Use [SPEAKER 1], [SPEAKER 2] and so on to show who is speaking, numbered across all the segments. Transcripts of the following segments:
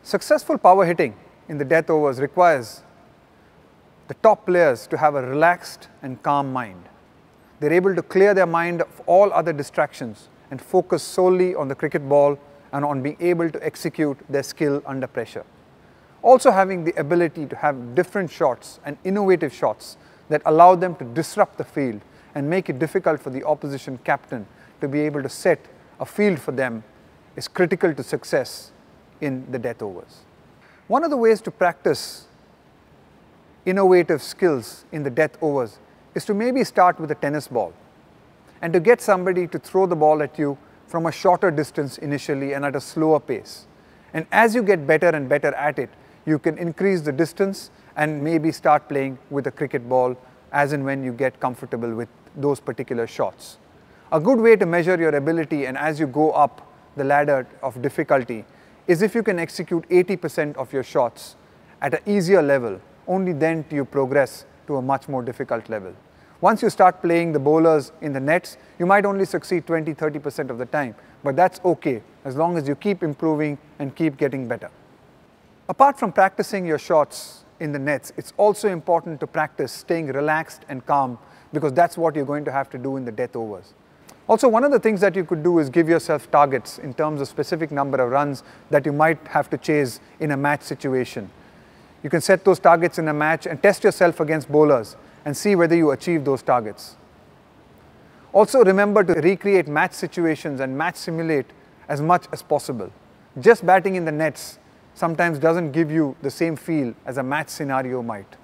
[SPEAKER 1] Successful power hitting in the death overs requires the top players to have a relaxed and calm mind. They're able to clear their mind of all other distractions and focus solely on the cricket ball and on being able to execute their skill under pressure. Also having the ability to have different shots and innovative shots that allow them to disrupt the field and make it difficult for the opposition captain to be able to set a field for them is critical to success in the death overs. One of the ways to practice innovative skills in the death overs is to maybe start with a tennis ball and to get somebody to throw the ball at you from a shorter distance initially and at a slower pace. And as you get better and better at it, you can increase the distance and maybe start playing with a cricket ball as and when you get comfortable with those particular shots. A good way to measure your ability and as you go up the ladder of difficulty is if you can execute 80% of your shots at an easier level. Only then do you progress to a much more difficult level. Once you start playing the bowlers in the nets, you might only succeed 20–30% of the time, but that's okay as long as you keep improving and keep getting better. Apart from practicing your shots in the nets, it's also important to practice staying relaxed and calm because that's what you're going to have to do in the death overs. Also, one of the things that you could do is give yourself targets in terms of specific number of runs that you might have to chase in a match situation. You can set those targets in a match and test yourself against bowlers and see whether you achieve those targets. Also remember to recreate match situations and match simulate as much as possible. Just batting in the nets sometimes doesn't give you the same feel as a match scenario might.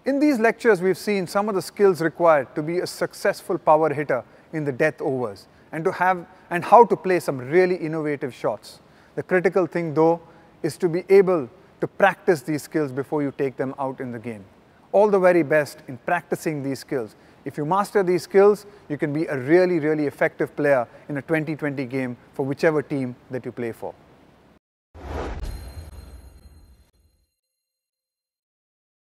[SPEAKER 1] In these lectures, we've seen some of the skills required to be a successful power hitter in the death overs and how to play some really innovative shots. The critical thing though is to be able to practice these skills before you take them out in the game. All the very best in practicing these skills. If you master these skills, you can be a really effective player in a 2020 game for whichever team that you play for.